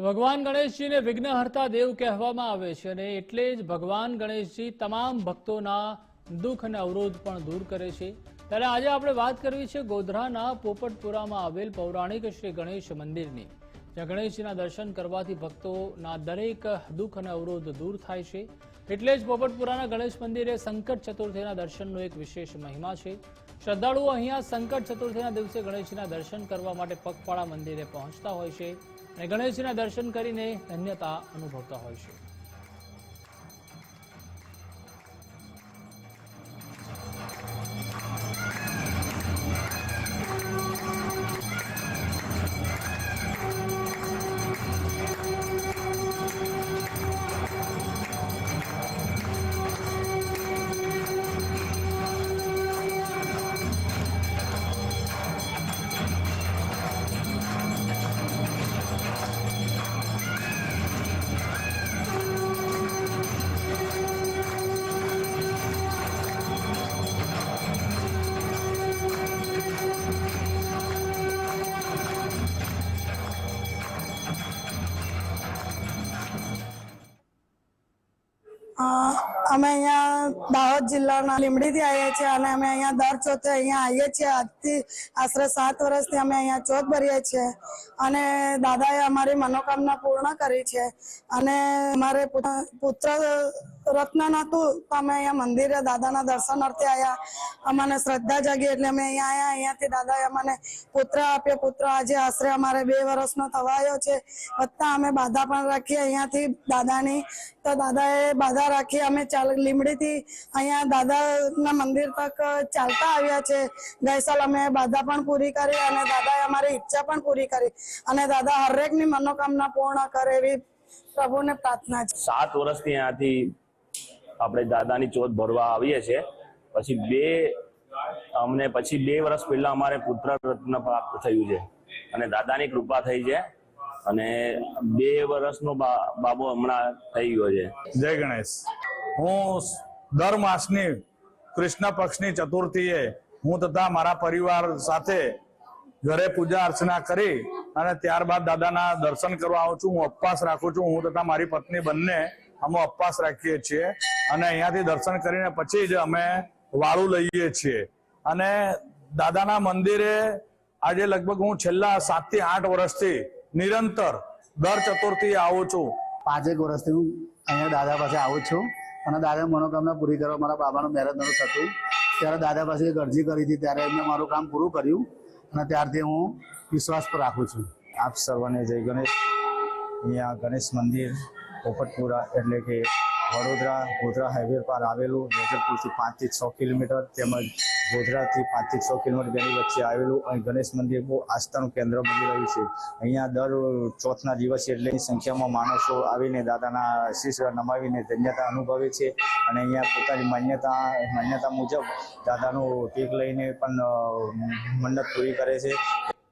ભગવાન ગણેશજીને વિઘ્નહર્તા દેવ કહેવામાં આવે છે અને એટલે જ ભગવાન ગણેશજી તમામ ભક્તોના દુઃખ અને અવરોધ પણ દૂર કરે છે। ત્યારે આજે આપણે વાત કરવી છે ગોધરાના પોપટપુરામાં આવેલ પૌરાણિક શ્રી ગણેશ મંદિરની, જ્યાં ગણેશજીના દર્શન કરવાથી ભક્તોના દરેક દુઃખ અને અવરોધ દૂર થાય છે। એટલે જ પોપટપુરાના ગણેશ મંદિરે સંકટ ચતુર્થીના દર્શનનો એક વિશેષ મહિમા છે। શ્રદ્ધાળુઓ અહીંયા સંકટ ચતુર્થીના દિવસે ગણેશજીના દર્શન કરવા માટે પગપાળા મંદિરે પહોંચતા હોય છે અને ગણેશજીના દર્શન કરીને ધન્યતા અનુભવતા હોય છે। અમે અહીંયા દાહોદ જિલ્લાના લીંબડીથી આવીએ છીએ અને અમે અહીંયા દર ચોથે અહીંયા આવીએ છીએ। આજથી આશરે 7 વર્ષથી અમે અહીંયા ચોથ ભરીએ છીએ અને દાદાએ અમારી મનોકામના પૂર્ણ કરી છે। અને અમારે પુત્ર રત્ન નહોતું તો અમે અહીંયા મંદિરે દાદાના દર્શનાર્થે આવ્યા। અમને શ્રદ્ધા જાગી એટલે અમે અહીંયા આવ્યા। અહીંયાથી દાદાએ અમને પુત્ર આપ્યો। પુત્ર આજે આશરે અમારે 2 વર્ષનો થવા આવ્યો છે। વત્તા અમે બાધા પણ રાખી અહીંયાથી દાદાની, તો દાદાએ બાધા રાખી અમે લીંબડીથી અહીંયા દાદાના મંદિર તક ચાલતા આવ્યા છે। ગઈ સાલ અમે બાધા પણ પૂરી કરી અને દાદાએ અમારી ઈચ્છા પણ પૂરી કરી અને દાદા હરેકની મનોકામના પૂર્ણ કરે એવી પ્રભુને પ્રાર્થના છે। 7 વર્ષથી અહીંયાથી આપણે દાદાની ચોથ ભરવા આવીએ છીએ। પછી 2 વર્ષ પહેલા અમારે પુત્ર રત્ન પ્રાપ્ત થયું છે અને દાદાની કૃપા થઈ છે અને 2 વર્ષનો બાબો હમણાં થઈ ગયો છે। જય ગણેશ। હું દર માસની કૃષ્ણ પક્ષની ચતુર્થીએ હું તથા મારા પરિવાર સાથે ઘરે પૂજા અર્ચના કરી અને ત્યારબાદ દાદાના દર્શન કરવા આવું છું। હું ઉપવાસ રાખું છું। હું તથા મારી પત્ની બંને અમે ઉપવાસ રાખીએ છીએ અને અહીંયાથી દર્શન કરીને પછી જ અમે વાળું લઈએ છીએ। અને દાદાના મંદિરે આજે લગભગ હું છેલ્લા 7 થી 8 વર્ષથી નિરંતર દર ચતુર્થીએ આવું છું। 5 વર્ષથી હું અહીંયા દાદા પાસે આવું છું અને દાદા મનોકામના પૂરી કરવા મારા બાબાનું મેરેજ નહોતું થતું ત્યારે દાદા પાસે એક અરજી કરી હતી, ત્યારે એમને મારું કામ પૂરું કર્યું અને ત્યારથી હું વિશ્વાસ પર રાખું છું। આપ સર્વને જય ગણેશ। અહીંયા ગણેશ મંદિર પોપટપુરા એટલે કે ગોધરા હાઈવે પર આવેલું, વેજલપુરથી 5 થી 6 કિલોમીટર તેમજ ગોધરાથી 5 થી 6 કિલોમીટર તેની વચ્ચે આવેલું અહીં ગણેશ મંદિર બહુ આસ્થાનું કેન્દ્ર બની રહ્યું છે। અહીંયા દર ચોથના દિવસે એટલી સંખ્યામાં માણસો આવીને દાદાના શીશ નમાવીને ધન્યતા અનુભવે છે અને અહીંયા પોતાની માન્યતા મુજબ દાદાનું ટીક લઈને પણ મન્નત પૂરી કરે છે।